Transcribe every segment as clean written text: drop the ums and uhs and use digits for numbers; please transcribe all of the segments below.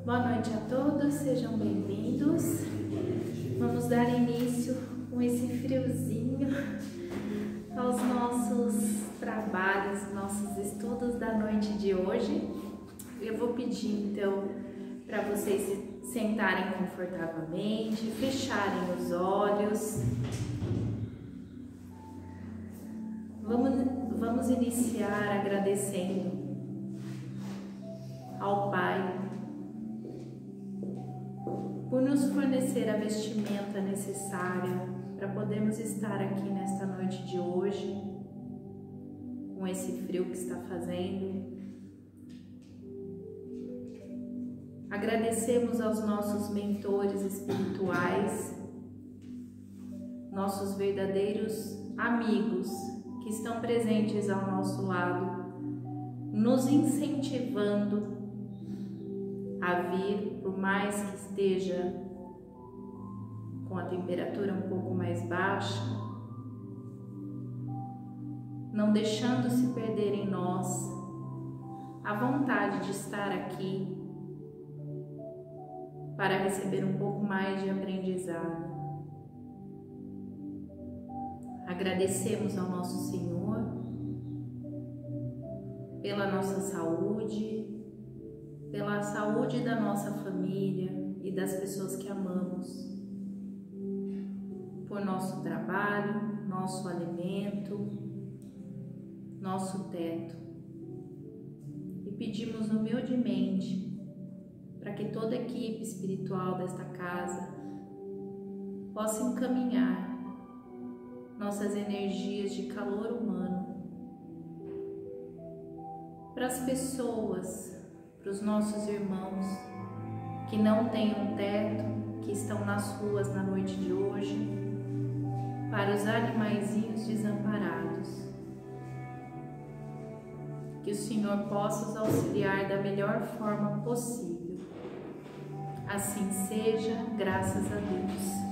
Boa noite a todos, sejam bem-vindos. Vamos dar início com esse friozinho aos nossos trabalhos, nossos estudos da noite de hoje. Eu vou pedir então para vocês se sentarem confortavelmente, fecharem os olhos. Vamos iniciar agradecendo ao Pai por nos fornecer a vestimenta necessária para podermos estar aqui nesta noite de hoje, com esse frio que está fazendo. Agradecemos aos nossos mentores espirituais, nossos verdadeiros amigos que estão presentes ao nosso lado, nos incentivando a vir, por mais que esteja com a temperatura um pouco mais baixa, não deixando se perder em nós a vontade de estar aqui para receber um pouco mais de aprendizado. Agradecemos ao nosso Senhor pela nossa saúde, pela saúde da nossa família e das pessoas que amamos, por nosso trabalho, nosso alimento, nosso teto. E pedimos humildemente para que toda a equipe espiritual desta casa possa encaminhar nossas energias de calor humano para as pessoas, para os nossos irmãos que não têm um teto, que estão nas ruas na noite de hoje, para os animaizinhos desamparados. Que o Senhor possa os auxiliar da melhor forma possível. Assim seja, graças a Deus.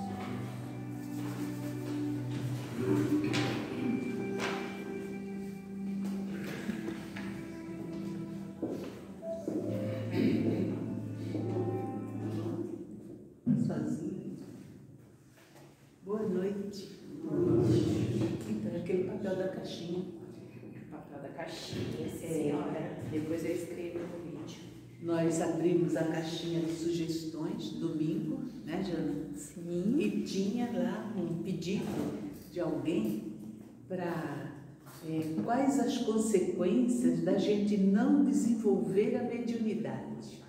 Boa noite. Então, aquele papel da caixinha. O papel da caixinha, senhora. Depois eu escrevo no vídeo. Nós abrimos a caixinha de sugestões domingo, né, Jana? Sim. E tinha lá um pedido de alguém para quais as consequências da gente não desenvolver a mediunidade.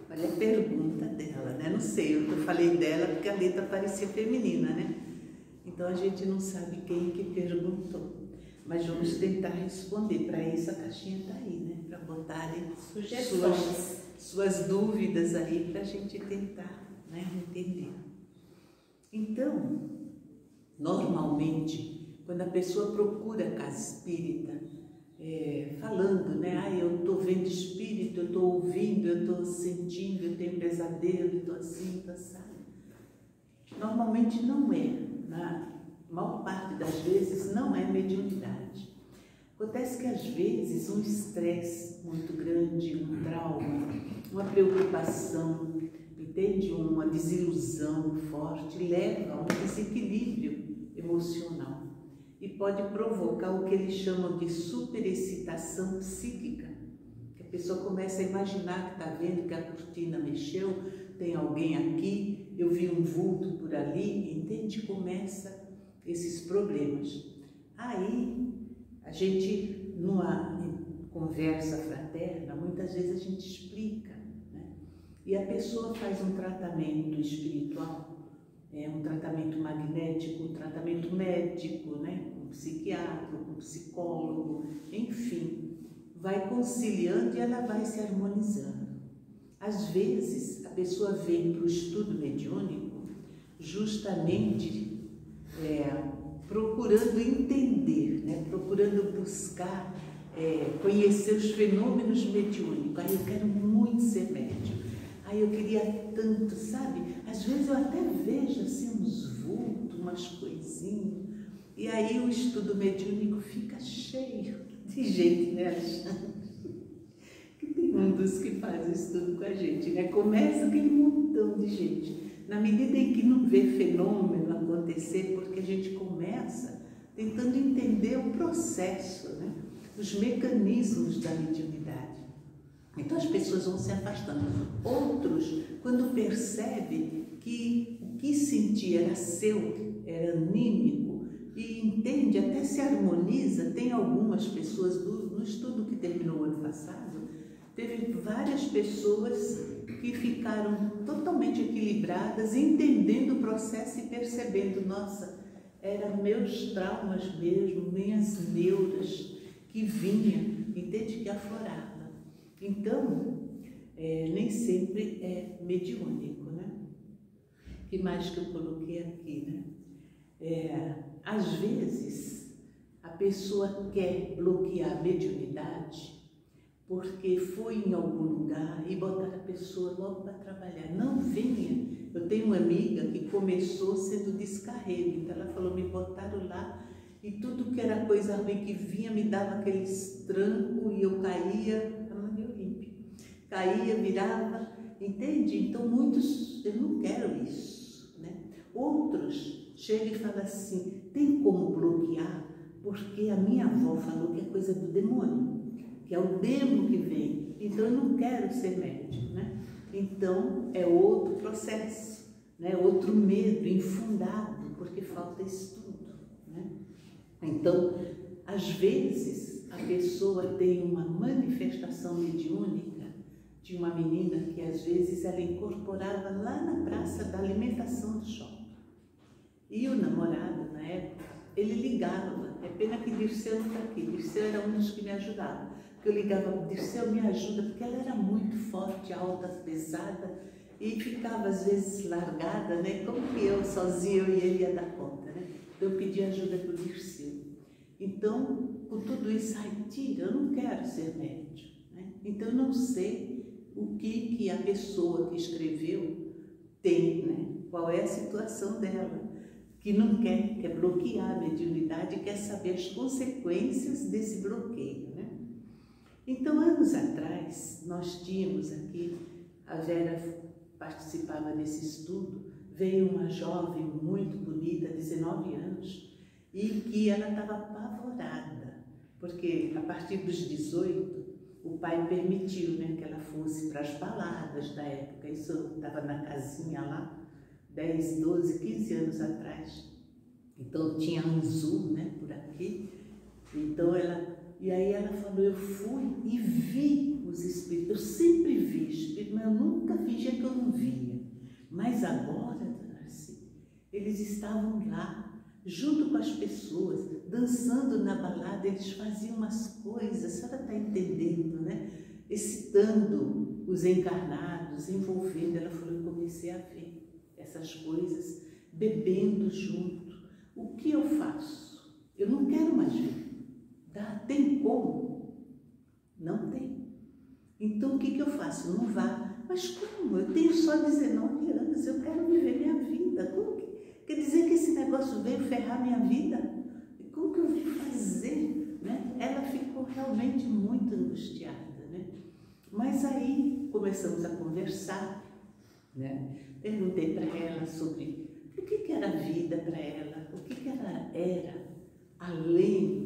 Olha a pergunta dela, né? Não sei, eu falei dela porque a letra parecia feminina, né? Então a gente não sabe quem que perguntou, mas vamos tentar responder. Para isso a caixinha está aí, né? Para botarem suas dúvidas aí para a gente tentar, né, entender. Então, normalmente, quando a pessoa procura a casa espírita, falando, né, eu estou vendo espírito, eu estou ouvindo, eu estou sentindo, eu tenho pesadelo, eu estou assim, estou assado. Normalmente não é, na maior parte das vezes não é mediunidade. Acontece que às vezes um estresse muito grande, um trauma, uma preocupação, entende? Uma desilusão forte leva a um desequilíbrio emocional e pode provocar o que eles chamam de superexcitação psíquica, que a pessoa começa a imaginar que está vendo que a cortina mexeu, tem alguém aqui, eu vi um vulto por ali, entende? Começa esses problemas. Aí, a gente, numa conversa fraterna, muitas vezes a gente explica, né? E a pessoa faz um tratamento espiritual, um tratamento magnético, um tratamento médico, né? Com psiquiatra, com psicólogo, enfim, vai conciliando e ela vai se harmonizando. Às vezes, a pessoa vem para o estudo mediúnico justamente procurando entender, né? Procurando buscar, conhecer os fenômenos mediúnicos. Aí eu quero muito ser médium. Aí eu queria tanto, sabe? Às vezes eu até vejo assim uns vultos, umas coisinhas. E aí o estudo mediúnico fica cheio de gente, né, Alexandre? Que tem um dos que faz o estudo com a gente, né? Começa aquele montão de gente. Na medida em que não vê fenômeno acontecer, porque a gente começa tentando entender o processo, né? Os mecanismos da mediunidade. Então as pessoas vão se afastando. Outros, quando percebem que o que sentia era seu, era anímico, e entende, até se harmoniza, tem algumas pessoas, no estudo que terminou o ano passado, teve várias pessoas que ficaram totalmente equilibradas, entendendo o processo e percebendo, nossa, eram meus traumas mesmo, minhas neuras que vinham, entende, que afloravam. Então, nem sempre é mediúnico, né? Que mais que eu coloquei aqui, né? Às vezes, a pessoa quer bloquear a mediunidade porque foi em algum lugar e botaram a pessoa logo para trabalhar. Não venha. Eu tenho uma amiga que começou sendo descarrego, então ela falou, me botaram lá e tudo que era coisa ruim que vinha me dava aqueles trancos e eu caía, caía, virava, entende? Então muitos, eu não quero isso, né? Outros chegam e falam assim, tem como bloquear? Porque a minha avó falou que é coisa do demônio, que é o demo que vem, então eu não quero ser médium, né? Então é outro processo, né? Outro medo infundado, porque falta estudo, né? Então, às vezes, a pessoa tem uma manifestação mediúnica de uma menina que às vezes ela incorporava lá na praça da alimentação do shopping. E o namorado, na época, ele ligava, é pena que Dirceu não está aqui, Dirceu era um dos que me ajudava, porque eu ligava, Dirceu me ajuda, porque ela era muito forte, alta, pesada, e ficava às vezes largada, né? Como que eu sozinha, eu e ele ia dar conta, né? Então eu pedi ajuda para o Dirceu. Então, com tudo isso, ai, tira, eu não quero ser médium, né? Então eu não sei o que a pessoa que escreveu tem, né? Qual é a situação dela, que não quer bloquear a mediunidade, quer saber as consequências desse bloqueio, né? Então, anos atrás, nós tínhamos aqui, a Vera participava desse estudo, veio uma jovem muito bonita, 19 anos, e que ela estava apavorada, porque a partir dos 18, o pai permitiu, né, que ela fosse para as baladas da época. Isso estava na casinha lá, 10, 12, 15 anos atrás. Então tinha Anzu, né, por aqui. Então e aí ela falou, eu fui e vi os espíritos. Eu sempre vi espíritos, mas eu nunca fingia que eu não via. Mas agora, dona Arci, eles estavam lá, junto com as pessoas, dançando na balada, eles faziam umas coisas, a senhora está entendendo, né? Excitando os encarnados, envolvendo. Ela falou, eu comecei a ver essas coisas, bebendo junto. O que eu faço? Eu não quero mais ver. Tem como? Não tem. Então o que eu faço? Não vá. Mas como? Eu tenho só 19 anos, eu quero viver minha vida. Como que? Quer dizer que esse negócio veio ferrar minha vida? Como que eu vim fazer? Né? Ela ficou realmente muito angustiada, né? Mas aí começamos a conversar, né? Perguntei para ela sobre o que era a vida para ela, o que ela era, além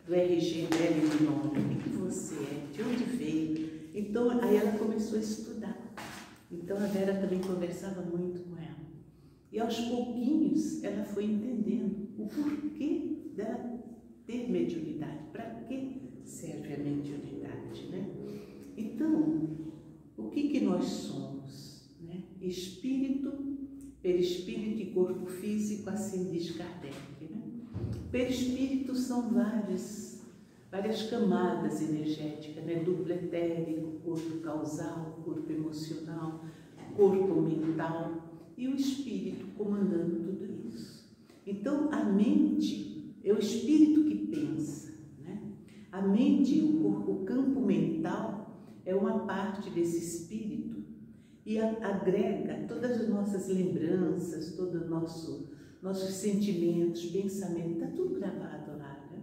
do RG dela e do nome, o que você é, de onde veio. Então, aí ela começou a estudar. Então, a Vera também conversava muito com ela. E aos pouquinhos ela foi entendendo o porquê dela ter mediunidade, para que serve a mediunidade, né? Então, o que nós somos, né? Espírito, perispírito e corpo físico, assim diz Kardec, né? Perispírito são várias camadas energéticas, né? Duplo etérico, corpo causal, corpo emocional, corpo mental, e o espírito comandando tudo isso. Então, a mente é o espírito que pensa, né? A mente, o campo mental, é uma parte desse espírito e agrega todas as nossas lembranças, todos os nossos sentimentos, pensamentos, está tudo gravado lá, né?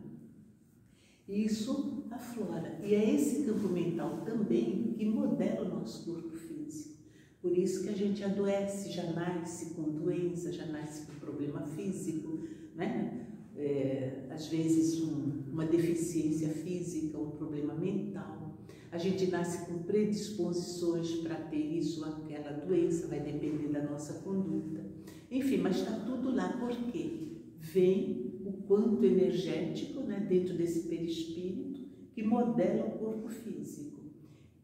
E isso aflora. E é esse campo mental também que modela o nosso corpo físico. Por isso que a gente adoece, já nasce com doença, já nasce com problema físico, né? Às vezes uma deficiência física, um problema mental. A gente nasce com predisposições para ter isso ou aquela doença, vai depender da nossa conduta. Enfim, mas está tudo lá. Por quê? Vem o quanto energético, né, dentro desse perispírito que modela o corpo físico.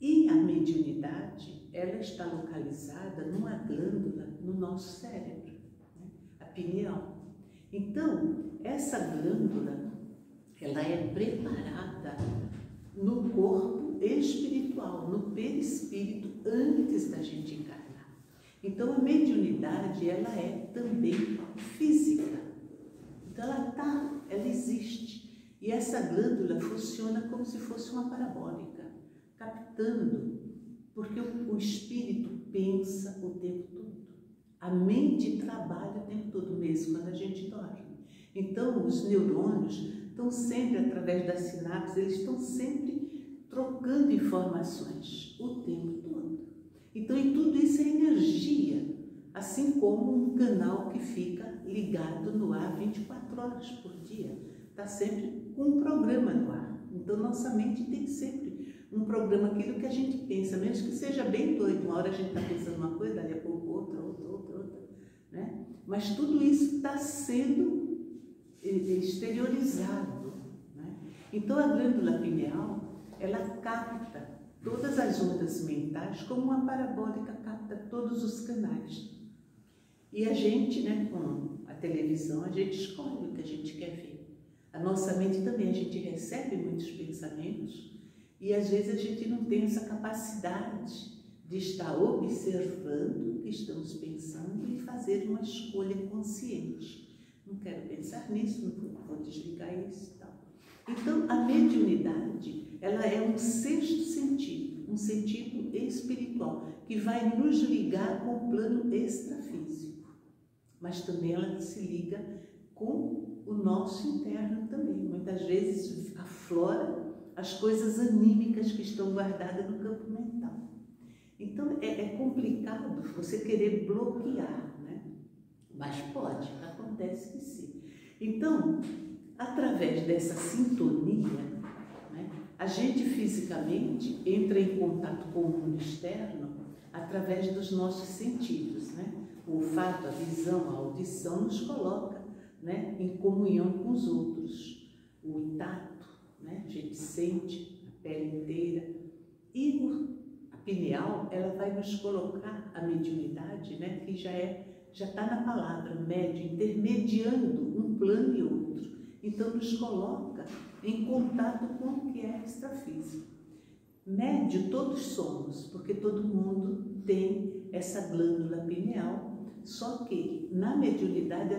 E a mediunidade, ela está localizada numa glândula no nosso cérebro, né, a pineal. Então, essa glândula, ela é preparada no corpo espiritual, no perispírito, antes da gente encarnar. Então, a mediunidade, ela é também física. Então, ela existe. E essa glândula funciona como se fosse uma parabólica, captando, porque o espírito pensa o tempo todo. A mente trabalha o tempo todo, mesmo quando a gente dorme. Então, os neurônios estão sempre, através das sinapses, eles estão sempre trocando informações o tempo todo. Então, e tudo isso é energia, assim como um canal que fica ligado no ar 24 horas por dia. Está sempre com um programa no ar. Então, nossa mente tem sempre um programa, aquilo que a gente pensa, mesmo que seja bem doido. Uma hora a gente está pensando uma coisa, dali a pouco outra, né? Mas tudo isso está sendo exteriorizado, né? Então, a glândula pineal, ela capta todas as ondas mentais, como uma parabólica capta todos os canais. E a gente, né, com a televisão, a gente escolhe o que a gente quer ver. A nossa mente também, a gente recebe muitos pensamentos e às vezes a gente não tem essa capacidade de estar observando o que estamos pensando e fazer uma escolha consciente. Não quero pensar nisso, não vou desligar isso e tal. Então, a mediunidade, ela é um sexto sentido, um sentido espiritual, que vai nos ligar com o plano extrafísico. Mas também ela se liga com o nosso interno também. Muitas vezes aflora as coisas anímicas que estão guardadas no campo mental. Então, é complicado você querer bloquear, né? Mas pode, acontece que sim. Então, através dessa sintonia, né, a gente fisicamente entra em contato com o mundo externo através dos nossos sentidos, né? O olfato, a visão, a audição nos coloca, né, em comunhão com os outros. O tato, né, a gente sente a pele inteira. E a pineal, ela vai nos colocar a mediunidade, né, que já está na palavra, médio, intermediando um plano e outro. Então, nos coloca em contato com o que é extrafísico. Médio todos somos, porque todo mundo tem essa glândula pineal, só que na mediunidade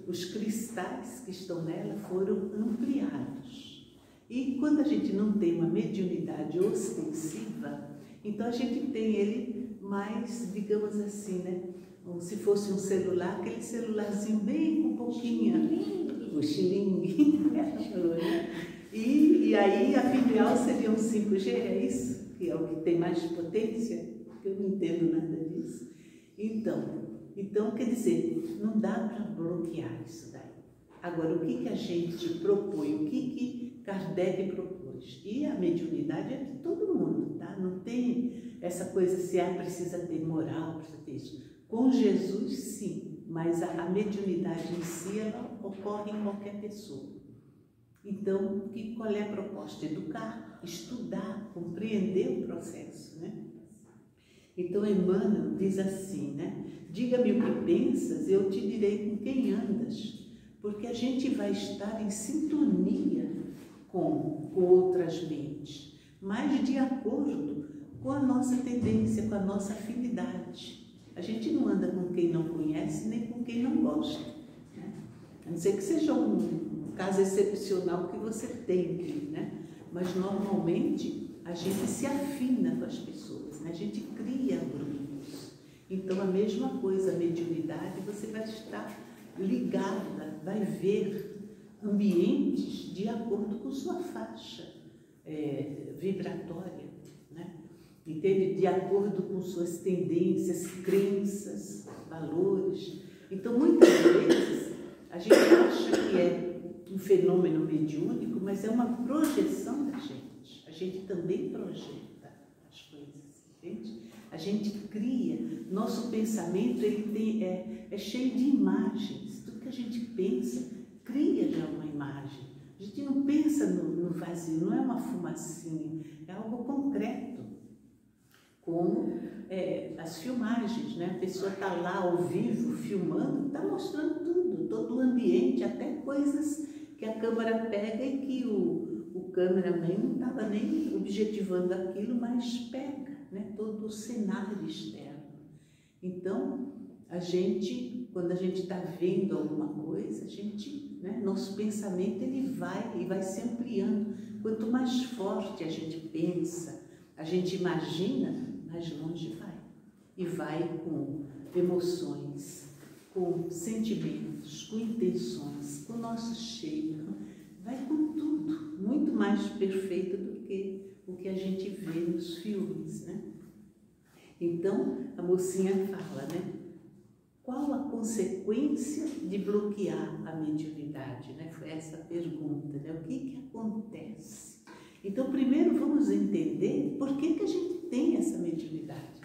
os cristais que estão nela foram ampliados. E quando a gente não tem uma mediunidade ostensiva, então a gente tem ele mais, digamos assim, né? Como se fosse um celular, aquele celularzinho bem com pouquinho, o xilingue, e aí a pineal seria um 5G, é isso? Que é o que tem mais potência? Eu não entendo nada disso. Então, quer dizer, não dá para bloquear isso daí. Agora, o que a gente propõe? O que Kardec propôs? E a mediunidade é de todo mundo, tá? Não tem essa coisa se precisa ter moral, precisa ter isso. Com Jesus, sim, mas a mediunidade em si, ela ocorre em qualquer pessoa. Então, qual é a proposta? Educar, estudar, compreender o processo, né? Então, Emmanuel diz assim, né? Diga-me o que pensas, eu te direi com quem andas, porque a gente vai estar em sintonia com outras mentes, mas de acordo com a nossa tendência, com a nossa afinidade. A gente não anda com quem não conhece, nem com quem não gosta, né? A não ser que seja um caso excepcional que você tem que, né? Mas normalmente a gente se afina com as pessoas, né? A gente cria grupos. Então a mesma coisa, a mediunidade, você vai estar ligada, vai ver ambientes de acordo com sua faixa vibratória, né? Entende? De acordo com suas tendências, crenças, valores. Então, muitas vezes, a gente acha que é um fenômeno mediúnico, mas é uma projeção da gente. A gente também projeta as coisas, entende? A gente cria. Nosso pensamento ele é cheio de imagens. Tudo que a gente pensa, cria já uma imagem. A gente não pensa no vazio, não é uma fumacinha, é algo concreto. Como as filmagens, né? A pessoa está lá ao vivo, filmando, está mostrando tudo, todo o ambiente, até coisas que a câmera pega e que o cameraman não estava nem objetivando aquilo, mas pega, né? Todo o cenário externo. Então, quando a gente está vendo alguma coisa, nosso pensamento ele vai se ampliando. Quanto mais forte a gente pensa, a gente imagina, mais longe vai. E vai com emoções, com sentimentos, com intenções, com o nosso cheiro, vai com tudo, muito mais perfeito do que o que a gente vê nos filmes, né? Então, a mocinha fala, né? Qual a consequência de bloquear a mediunidade, né? Foi essa a pergunta, né? O que acontece? Então, primeiro vamos entender por que a gente tem essa mediunidade.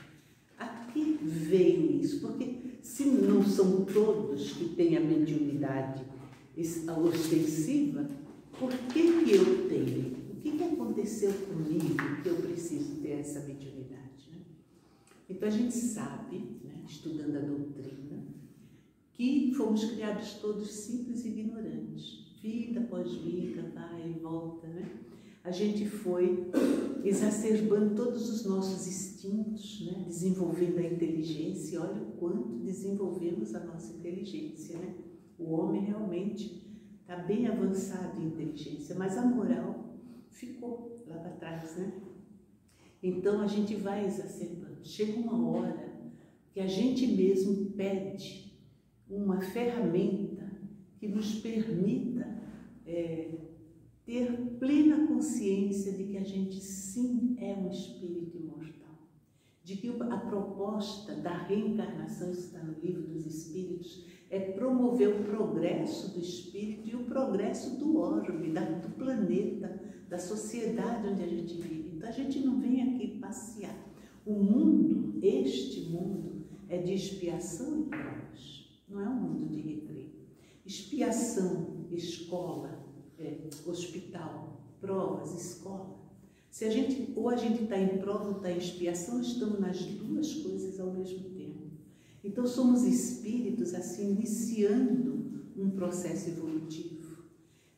A que veio isso? Porque se não são todos que têm a mediunidade ostensiva, por que eu tenho? O que aconteceu comigo que eu preciso ter essa mediunidade, né? Então, a gente sabe, né, estudando a doutrina, que fomos criados todos simples e ignorantes. Vida após vida, vai e volta, né? A gente foi exacerbando todos os nossos instintos, né? Desenvolvendo a inteligência. Olha o quanto desenvolvemos a nossa inteligência, né? O homem realmente está bem avançado em inteligência, mas a moral ficou lá para trás, né? Então a gente vai exacerbando. Chega uma hora que a gente mesmo pede uma ferramenta que nos permita ter plena consciência de que a gente sim é um espírito imortal, de que a proposta da reencarnação, isso está no Livro dos Espíritos, é promover o progresso do espírito e o progresso do orbe, do planeta, da sociedade onde a gente vive. Então a gente não vem aqui passear. O mundo, este mundo, é de expiação e provas, não é um mundo de recreio. Expiação, escola, hospital, provas, escola. Ou a gente está em prova ou está em expiação, estamos nas duas coisas ao mesmo tempo. Então somos espíritos assim iniciando um processo evolutivo.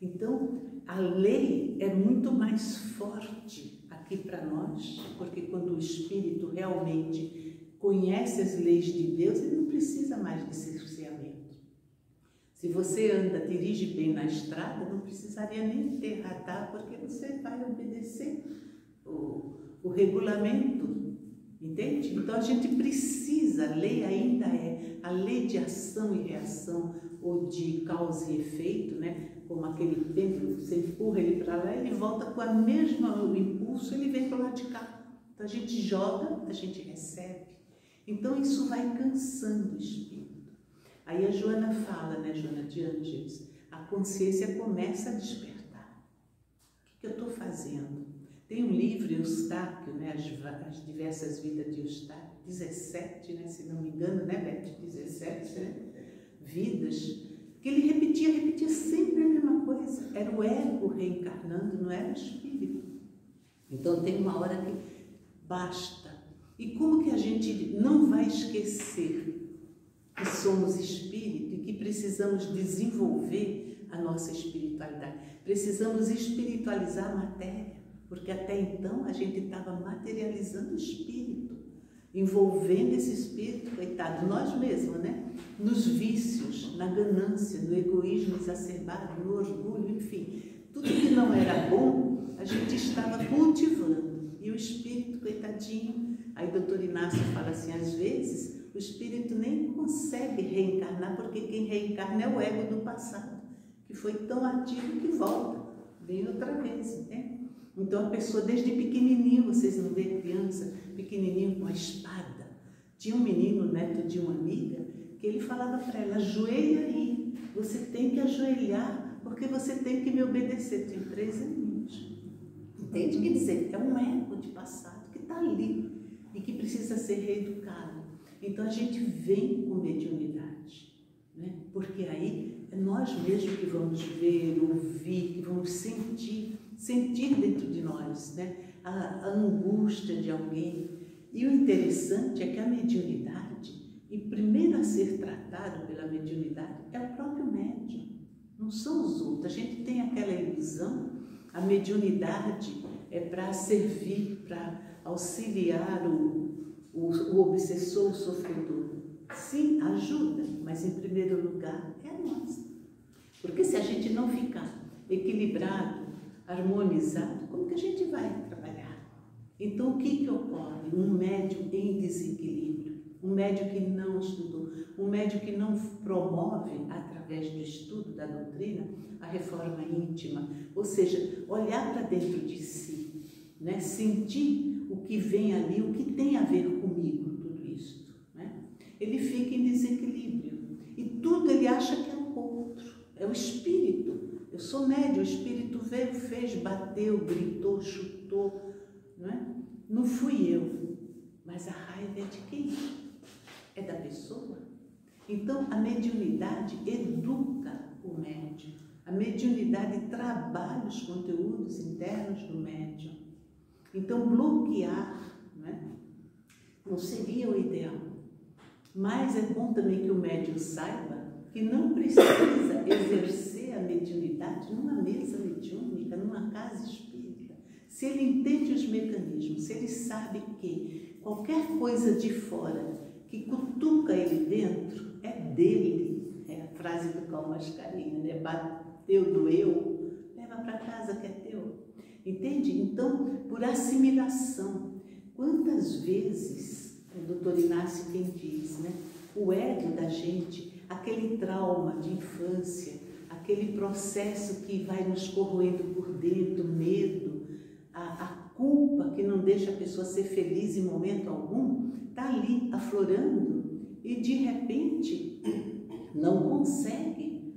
Então a lei é muito mais forte aqui para nós, porque quando o espírito realmente conhece as leis de Deus, ele não precisa mais de cerceamento. Se você dirige bem na estrada, não precisaria nem ter radar, porque você vai obedecer o regulamento, entende? Então a gente precisa, a lei ainda é a lei de ação e reação, ou de causa e efeito, né? Como aquele pêndulo, você empurra ele para lá, ele volta com o mesmo impulso, ele vem para o lado de cá. Então a gente joga, a gente recebe. Então isso vai cansando o espírito. Aí a Joana fala, né, Joana de Ângeles, a consciência começa a despertar. O que eu estou fazendo? Tem um livro, Eustáquio, né, as diversas vidas de Eustáquio, 17, né, se não me engano, né, Beth? 17, né? Vidas, que ele repetia sempre a mesma coisa. Era o ego reencarnando, não era o espírito. Então tem uma hora que basta. E como que a gente não vai esquecer que somos espírito e que precisamos desenvolver a nossa espiritualidade? Precisamos espiritualizar a matéria, porque até então a gente estava materializando o espírito, envolvendo esse espírito, coitado, nós mesmos, né? Nos vícios, na ganância, no egoísmo exacerbado, no orgulho, enfim, tudo que não era bom, a gente estava cultivando. E o espírito, coitadinho, aí o doutor Inácio fala assim, às vezes, o espírito nem consegue reencarnar, porque quem reencarna é o ego do passado, que foi tão ativo que volta, vem outra vez, né? Então a pessoa desde pequenininho, vocês não veem criança pequenininho com a espada. Tinha um menino, neto de uma amiga, que ele falava para ela, ajoelha aí, você tem que ajoelhar, porque você tem que me obedecer. Tinha 13 aninhos. Entende? Quer dizer, é um eco de passado que está ali e que precisa ser reeducado. Então a gente vem com mediunidade, né? Porque aí é nós mesmos que vamos ver, ouvir, que vamos sentir dentro de nós, né? A angústia de alguém. E o interessante é que a mediunidade, e primeiro a ser tratado pela mediunidade, é o próprio médium, não são os outros. A gente tem aquela ilusão, a mediunidade é para servir, para auxiliar o obsessor, o sofredor. Sim, ajuda, mas em primeiro lugar é a nossa. Porque se a gente não ficar equilibrado, harmonizado, como que a gente vai trabalhar? Então, o que ocorre? Um médium em desequilíbrio, um médium que não estudou, um médium que não promove, através do estudo da doutrina, a reforma íntima, ou seja, olhar para dentro de si, né? Sentir o que vem ali, o que tem a ver comigo, tudo isso, né? Ele fica em desequilíbrio e tudo ele acha que é o outro, é o espírito. Eu sou médium, o espírito veio, fez, bateu, gritou, chutou, não é? Não fui eu, mas a raiva é de quem? É da pessoa. Então, a mediunidade educa o médium. A mediunidade trabalha os conteúdos internos do médium. Então, bloquear, né, não seria o ideal. Mas é bom também que o médium saiba que não precisa exercer a mediunidade numa mesa mediúnica, numa casa espírita. Se ele entende os mecanismos, se ele sabe que qualquer coisa de fora que cutuca ele dentro é dele, é a frase do Cal Mascarenhas, né? Bateu, doeu, leva para casa que é teu. Entende? Então, por assimilação, quantas vezes, o doutor Inácio quem diz, né? O ego da gente, aquele trauma de infância, aquele processo que vai nos corroendo por dentro, medo, a culpa que não deixa a pessoa ser feliz em momento algum, está ali aflorando e de repente não consegue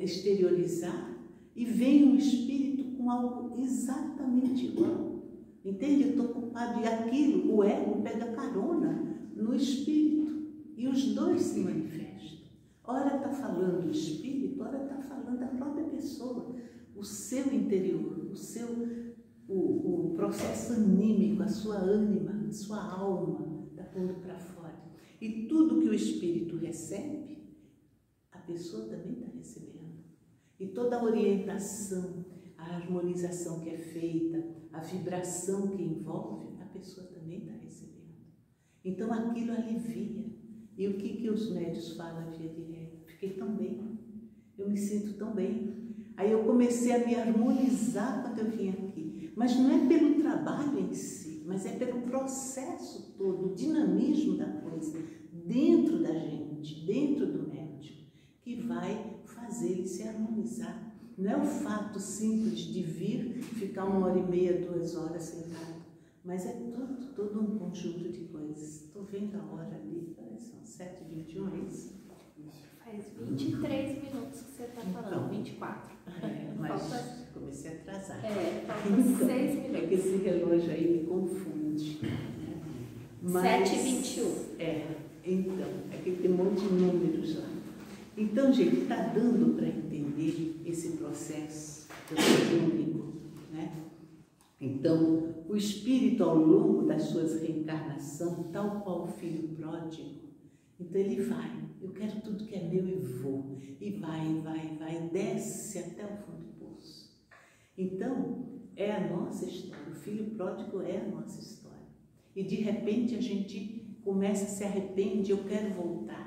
exteriorizar e vem um espírito com algo exatamente igual. Entende? Eu estou culpado e aquilo, o ego pega carona no espírito e os dois se manifestam. Ora está falando o espírito, ora está falando a própria pessoa, o seu interior, o processo anímico, a sua ânima, a sua alma está pondo para fora. E tudo que o espírito recebe, a pessoa também está recebendo. E toda a orientação, a harmonização que é feita, a vibração que envolve, a pessoa também está recebendo. Então aquilo alivia. E o que os médios falam via de regra? Fiquei tão bem, eu me sinto tão bem. Aí eu comecei a me harmonizar quando eu vim aqui. Mas não é pelo trabalho em si, mas é pelo processo todo, o dinamismo da coisa, dentro da gente, dentro do médium, que vai fazer ele se harmonizar. Não é o fato simples de vir, ficar 1h30, 2 horas sentado, mas é todo um conjunto de coisas. Estou vendo a hora ali, são 7h21, é isso? Faz 23 minutos que você está falando, então, 24. Mas comecei a atrasar. Faltam 6 minutos. É que esse relógio aí me confunde. Né? 7h21. Então, é que tem um monte de números lá. Então, gente, está dando para entender esse processo único, né? Então, o espírito, ao longo das suas reencarnações, tal qual o filho pródigo, então ele vai, eu quero tudo que é meu e vou, e vai, desce até o fundo do poço. Então, é a nossa história, o filho pródigo é a nossa história. E de repente a gente começa, se arrepende, eu quero voltar.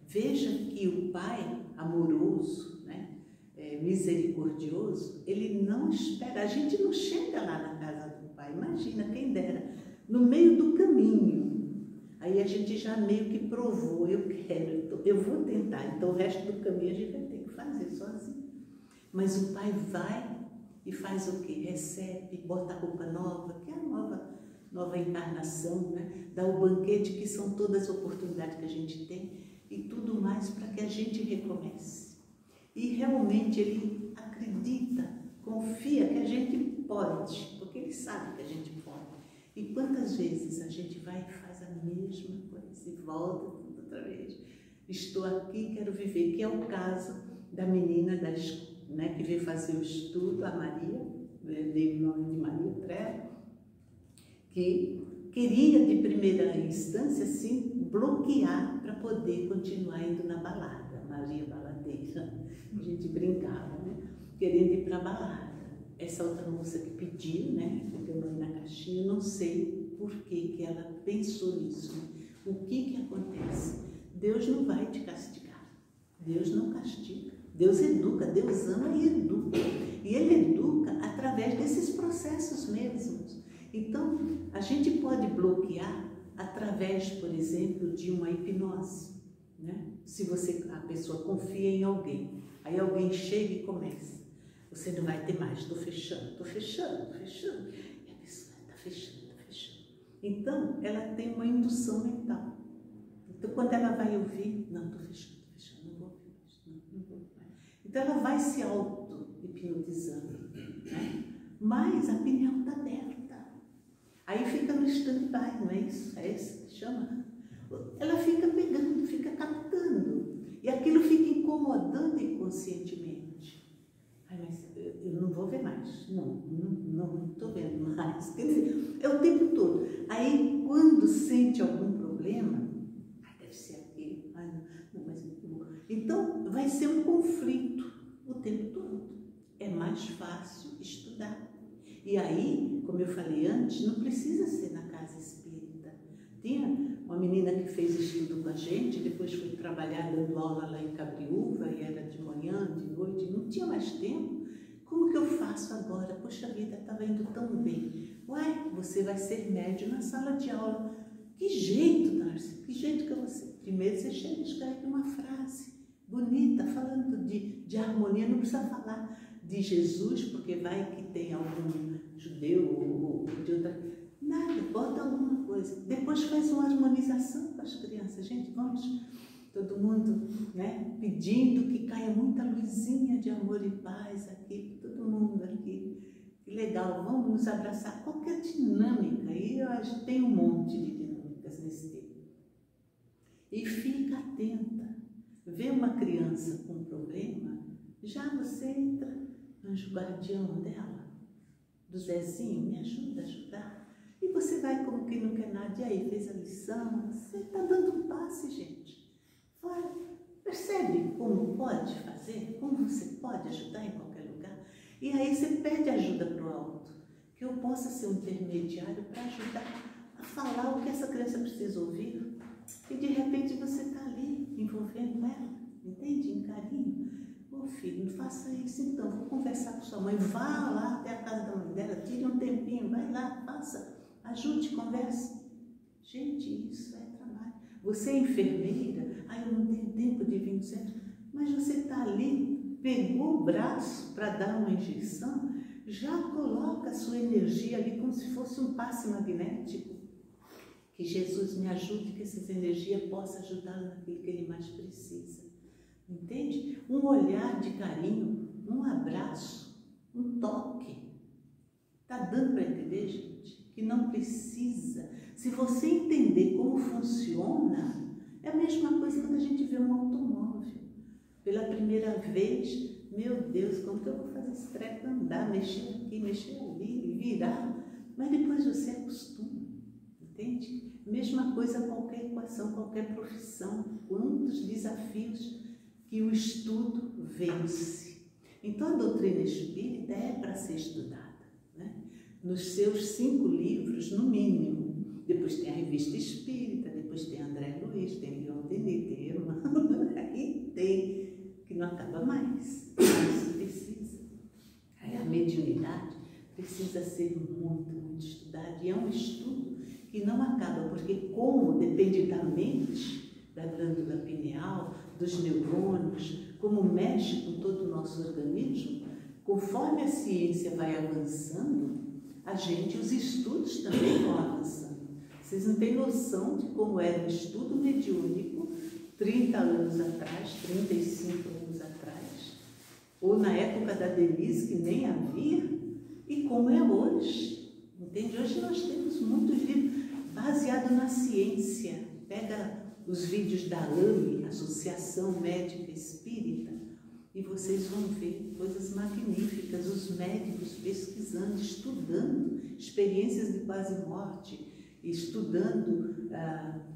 Veja que o Pai amoroso, né, misericordioso, ele não espera, a gente não chega lá na casa do Pai, imagina, quem dera, no meio do caminho, aí a gente já meio que provou, eu quero, eu vou tentar, então o resto do caminho a gente vai ter que fazer sozinho. Mas o pai vai e faz o quê? Recebe, bota a roupa nova, que é a nova encarnação, né? Dá o banquete, que são todas as oportunidades que a gente tem, e tudo mais para que a gente recomece. E realmente ele acredita, confia que a gente pode, porque ele sabe que a gente pode. E quantas vezes a gente vai e faz a mesma coisa e volta tudo outra vez. Estou aqui, quero viver, que é o caso da menina né, que veio fazer o estudo, a Maria, dei o nome de Maria Treva, que queria de primeira instância, sim, bloquear para poder continuar indo na balada, Maria Baladeira. A gente brincava, né? Querendo ir para a balada. Essa outra moça que pediu, né? Deu nome na caixinha, não sei por que ela pensou nisso. Né? O que acontece? Deus não vai te castigar. Deus não castiga. Deus educa, Deus ama e educa. E Ele educa através desses processos mesmos. Então, a gente pode bloquear através, por exemplo, de uma hipnose. Né? Se a pessoa confia em alguém, aí alguém chega e começa. Você não vai ter mais, estou fechando. E a pessoa está fechando. Então, ela tem uma indução mental. Então, quando ela vai ouvir, não, estou fechando, não vou ouvir mais, não vou mais. Então, ela vai se auto-hipnotizando, né? Mas a pineal está aberta. Aí fica no stand-by, não é isso? É isso que chama? Ela fica pegando, fica captando. E aquilo fica incomodando inconscientemente. Ai, mas eu não vou ver mais. Não estou vendo mais. Quer dizer, é o tempo todo. Aí, quando sente algum problema, deve ser aquele. Não, mas então, vai ser um conflito o tempo todo. É mais fácil estudar. E aí, como eu falei antes, não precisa ser na casa espírita. Tinha uma menina que fez estudo com a gente, depois foi trabalhar dando aula lá em Cabriúva, e era de manhã, de noite, não tinha mais tempo. Como que eu faço agora? Poxa vida, estava indo tão bem. Uai, você vai ser médium na sala de aula. Que jeito, Darcy, que jeito que eu vou ser? Primeiro você chega e escreve uma frase bonita, falando de harmonia, não precisa falar de Jesus, porque vai que tem algum judeu ou de outra... Nada, bota alguma coisa. Depois faz uma harmonização com as crianças. Gente, vamos, todo mundo, né, pedindo que caia muita luzinha de amor e paz aqui, todo mundo aqui. Que legal, vamos nos abraçar. Qualquer dinâmica, aí eu acho que tem um monte de dinâmicas nesse tempo. E fica atenta. Vê uma criança com um problema, já você entra, anjo guardião dela, do Zezinho, me ajuda a ajudar. E você vai como quem não quer nada, e aí, fez a lição, você está dando um passe, gente. Vai, percebe como pode fazer, como você pode ajudar em qualquer lugar. E aí você pede ajuda para o alto, que eu possa ser um intermediário para ajudar a falar o que essa criança precisa ouvir. E de repente você está ali, envolvendo ela, entende? Em carinho. Ô filho, não faça isso então, vou conversar com sua mãe, vá lá até a casa da mãe dela, tire um tempinho, vai lá, faça, ajude, converse. Gente, isso é trabalho. Você é enfermeira, eu não tenho tempo de vir no centro, mas você está ali, pegou o braço para dar uma injeção, já coloca a sua energia ali como se fosse um passe magnético. Que Jesus me ajude, que essa energia possa ajudá-lo naquilo que ele mais precisa. Entende? Um olhar de carinho, um abraço, um toque. Está dando para entender, gente? Que não precisa. Se você entender como funciona, é a mesma coisa quando a gente vê um automóvel. Pela primeira vez, meu Deus, como que eu vou fazer esse treco andar, mexer aqui, mexer ali, virar? Mas depois você acostuma, entende? Mesma coisa qualquer equação, qualquer profissão. Quantos desafios que o estudo vence. Então, a doutrina espírita é para ser estudada, né? Nos seus 5 livros, no mínimo. Depois tem a Revista Espírita, depois tem André Luiz, tem Leon Denis, tem Emmanuel, aí tem, que não acaba mais, mas precisa. Aí a mediunidade precisa ser muito estudada, e é um estudo que não acaba, porque como depende da mente, da glândula pineal, dos neurônios, como mexe com todo o nosso organismo, conforme a ciência vai avançando, os estudos também vão avançando. Vocês não têm noção de como era um estudo mediúnico 30 anos atrás, 35 anos atrás, ou na época da Denise, que nem havia, e como é hoje. Entende? Hoje nós temos muitos livros baseados na ciência. Pega os vídeos da AME, Associação Médica Espírita, e vocês vão ver coisas magníficas, os médicos pesquisando, estudando experiências de quase morte, estudando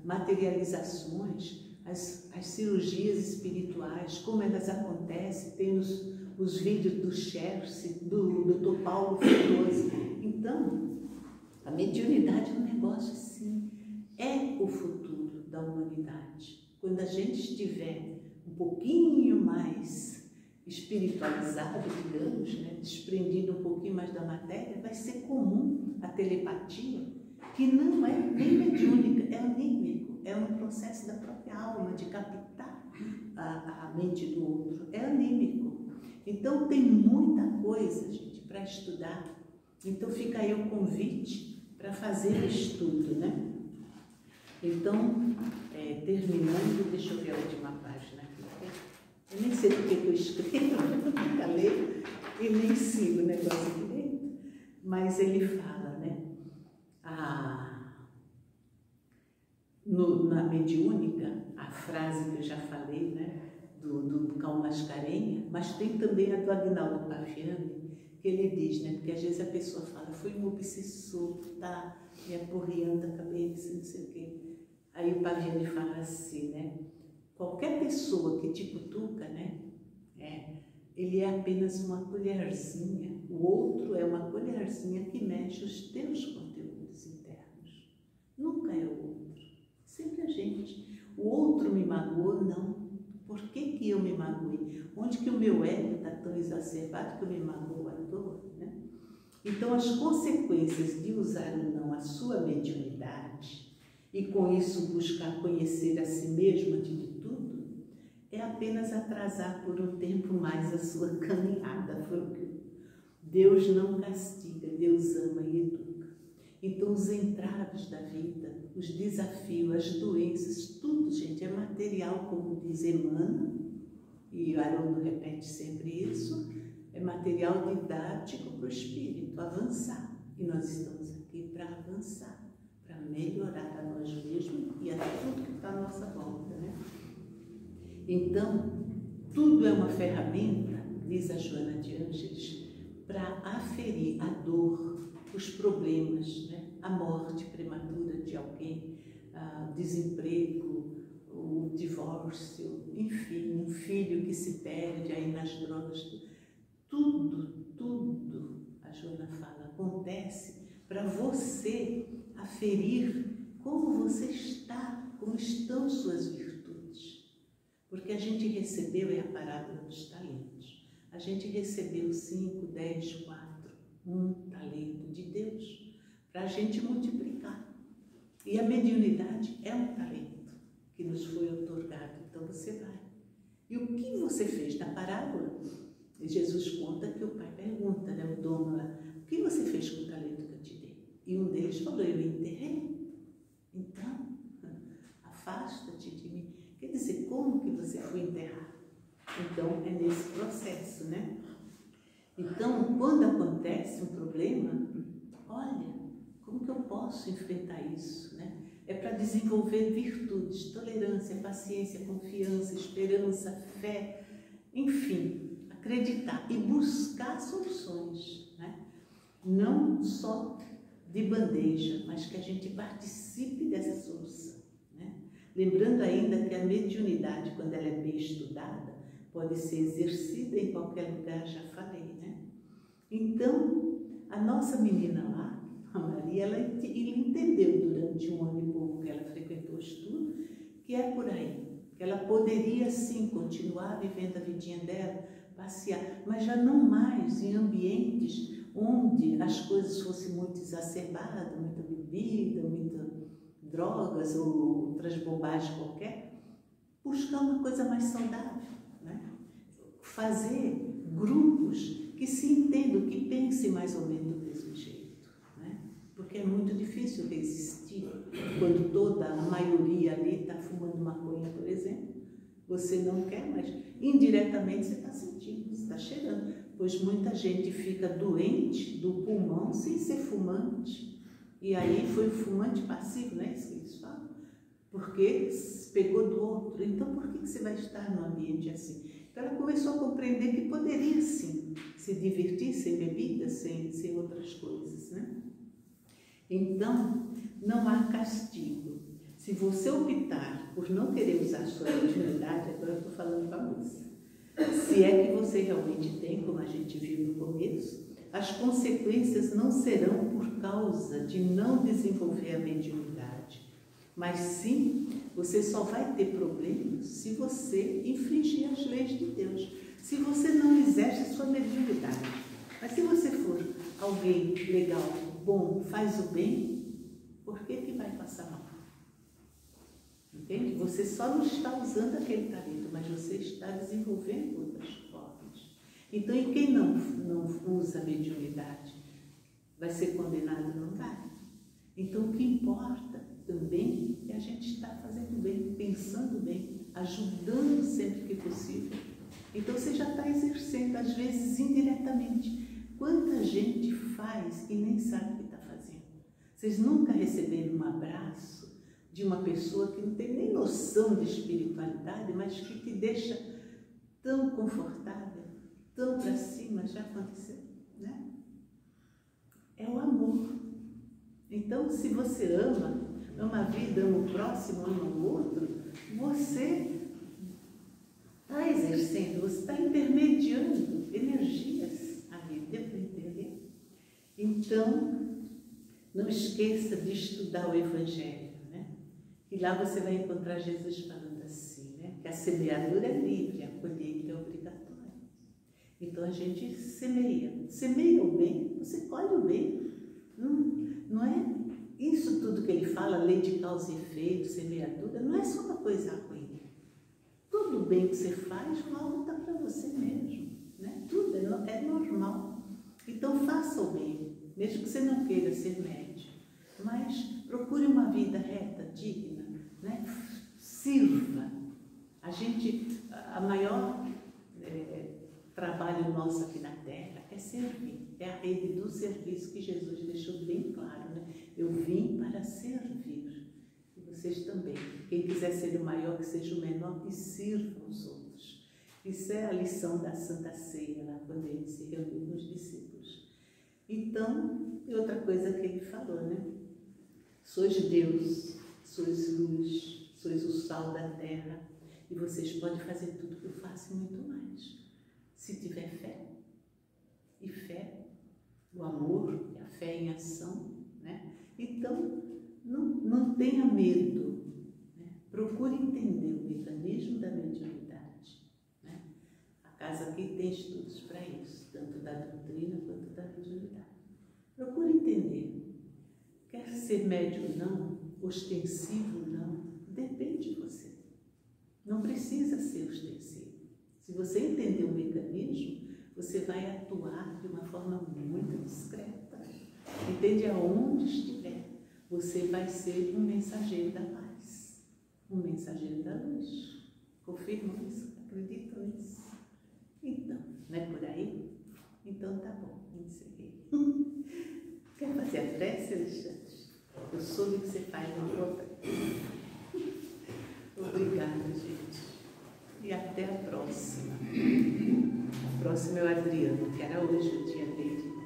materializações, as cirurgias espirituais, como elas acontecem. Tem os vídeos do Cherce, do Dr. Paulo Fregoso. Então, a mediunidade é um negócio assim, é o futuro da humanidade. Quando a gente estiver um pouquinho mais espiritualizado, digamos, né, desprendido um pouquinho mais da matéria, vai ser comum a telepatia, que não é nem mediúnica, é anímico, é um processo da própria alma de captar a mente do outro, é anímico. Então tem muita coisa, gente, para estudar. Então fica aí o convite para fazer o estudo, né? Então, terminando, deixa eu ver a última página aqui. Eu nem sei porque que eu escrevo, nunca leio e nem sigo o negócio direito, mas ele fala, né? Na mediúnica, a frase que eu já falei, né? Do Cão Mascarenha, mas tem também a do Aguinaldo Paviani, que ele diz, né? Porque às vezes a pessoa fala, foi um obsessor, tá me aporreando a cabeça, não sei o quê. Aí o Paviani fala assim, né? Qualquer pessoa que te cutuca, né? Ele é apenas uma colherzinha. O outro é uma colherzinha que mexe os teus conteúdos internos. Nunca é o outro. Sempre a gente. O outro me magoou, não. Por que eu me magoei? Onde que o meu ego está tão exacerbado que eu me magoo à toa, né? Então, as consequências de usar ou não a sua mediunidade e com isso buscar conhecer a si mesmo antes de tudo, é apenas atrasar por um tempo mais a sua caminhada. Foi o que Deus não castiga, Deus ama e educa. Então, os entraves da vida, os desafios, as doenças, tudo, gente, é material, como diz Emmanuel, e o Haroldo repete sempre isso, é material didático para o espírito avançar. E nós estamos aqui para avançar, para melhorar a nós mesmos e a tudo que está à nossa volta, né? Então, tudo é uma ferramenta, diz a Joana de Ângeles, para aferir a dor, os problemas, né? A morte prematura de alguém, o desemprego, o divórcio, enfim, um filho que se perde aí nas drogas. Tudo, a Joana fala, acontece para você aferir como você está, como estão suas virtudes. Porque a gente recebeu, a parábola dos talentos, a gente recebeu 5, 10, 4, 1 talento de Deus, para a gente multiplicar. E a mediunidade é um talento que nos foi otorgado, então você vai. E o que você fez na parábola? E Jesus conta que o pai pergunta, né, o dono lá, o que você fez com o talento que eu te dei? E um deles falou, eu enterrei. Então, afasta-te de mim. Quer dizer, como que você foi enterrar? Então, é nesse processo, né? Então, quando acontece um problema, olha, como que eu posso enfrentar isso, né? É para desenvolver virtudes, tolerância, paciência, confiança, esperança, fé, enfim, acreditar e buscar soluções, né? Não só de bandeja, mas que a gente participe dessa solução, né? Lembrando ainda que a mediunidade, quando ela é bem estudada, pode ser exercida em qualquer lugar, já falei, né? Então, a nossa menina lá, a Maria, ela entendeu durante um ano e pouco que ela frequentou o estudo, que é por aí, que ela poderia sim continuar vivendo a vidinha dela, passear, mas já não mais em ambientes onde as coisas fossem muito exacerbadas, muita bebida, muitas drogas ou outras bobagens qualquer, buscar uma coisa mais saudável, né? fazer grupos que se entendam, que pensem mais ou menos do mesmo jeito, né? Porque é muito difícil resistir quando toda a maioria ali está fumando maconha, por exemplo. Você não quer, mas indiretamente você está sentindo, você está cheirando. Pois muita gente fica doente do pulmão sem ser fumante. E aí foi o fumante passivo, né? Isso que eles falam. Porque pegou do outro. Então por que você vai estar num ambiente assim? Então ela começou a compreender que poderia sim se divertir sem bebida, sem outras coisas, né? Então não há castigo. Se você optar por não querer usar sua mediunidade, agora eu estou falando com a moça, se é que você realmente tem, como a gente viu no começo, as consequências não serão por causa de não desenvolver a mediunidade, mas sim, você só vai ter problemas se você infringir as leis de Deus, se você não exerce a sua mediunidade. Mas se você for alguém legal, bom, faz o bem, por que vai passar mal? Entende? Você só não está usando aquele talento, mas você está desenvolvendo outras formas. Então, e quem não usa a mediunidade vai ser condenado? Não vai. Então, o que importa também é a gente estar fazendo bem, pensando bem, ajudando sempre que possível. Então, você já está exercendo, às vezes indiretamente. Quanta gente faz e nem sabe o que está fazendo? Vocês nunca receberam um abraço de uma pessoa que não tem nem noção de espiritualidade, mas que te deixa tão confortável, tão para cima? Já aconteceu, né? É o amor. Então, se você ama a vida, ama o próximo, ama o outro, você está exercendo, você está intermediando energias ali, deu para entender? Então, não esqueça de estudar o Evangelho. E lá você vai encontrar Jesus falando assim, né? Que a semeadura é livre, a colheita é obrigatória. Então a gente semeia o bem, você colhe o bem. Não é isso tudo que ele fala, lei de causa e efeito, semeadura, não é só uma coisa ruim. Tudo bem que você faz volta para você mesmo, né? Tudo é normal. Então faça o bem, mesmo que você não queira ser médium, mas procure uma vida reta, digna, né? Sirva. A maior trabalho nosso aqui na Terra é servir. É a rede do serviço que Jesus deixou bem claro, né? Eu vim para servir. E vocês também. Quem quiser ser o maior, que seja o menor, e sirva os outros. Isso é a lição da Santa Ceia, lá quando ele se reuniu com os discípulos. Então, e outra coisa que ele falou, né? Sois Deus, sois luz, sois o sal da terra, e vocês podem fazer tudo que eu faço e muito mais, se tiver fé. E fé, o amor, a fé em ação, né? Então, não tenha medo, né? Procure entender o mecanismo da mediunidade, né? A casa aqui tem estudos para isso, tanto da doutrina quanto da mediunidade. Procure entender. Quer ser médium não, ostensivo não, depende de você. Não precisa ser ostensivo. Se você entender o mecanismo, você vai atuar de uma forma muito discreta. Entende? Aonde estiver, você vai ser um mensageiro da paz, um mensageiro da luz. Confirmam isso? Acreditam nisso? Então, não é por aí? Então tá bom, encerrei. Quer fazer a prece, Alexandre? Eu soube que você faz uma outra. Obrigada, gente. E até a próxima. A próxima é o Adriano, que era hoje o dia dele.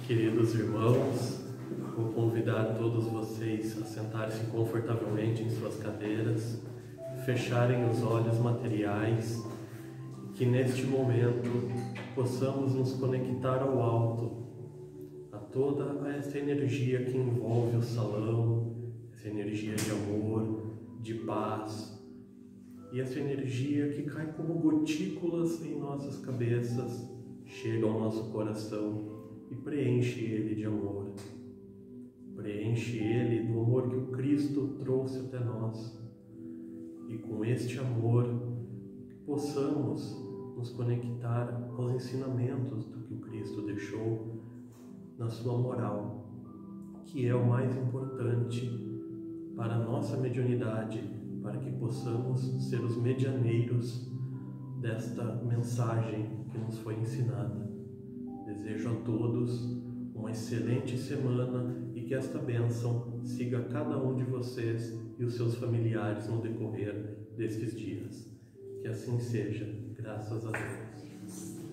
Queridos irmãos, vou convidar todos vocês a sentarem-se confortavelmente em suas cadeiras, fecharem os olhos materiais, que neste momento possamos nos conectar ao alto, a toda essa energia que envolve o salão, essa energia de amor, de paz, e essa energia que cai como gotículas em nossas cabeças, chega ao nosso coração e preenche ele de amor. preenche ele do amor que o Cristo trouxe até nós. E com este amor, possamos nos conectar aos ensinamentos do que o Cristo deixou na sua moral, que é o mais importante para a nossa mediunidade, para que possamos ser os medianeiros desta mensagem que nos foi ensinada. Desejo a todos uma excelente semana e que esta bênção siga cada um de vocês e os seus familiares no decorrer destes dias. Que assim seja, graças a Deus.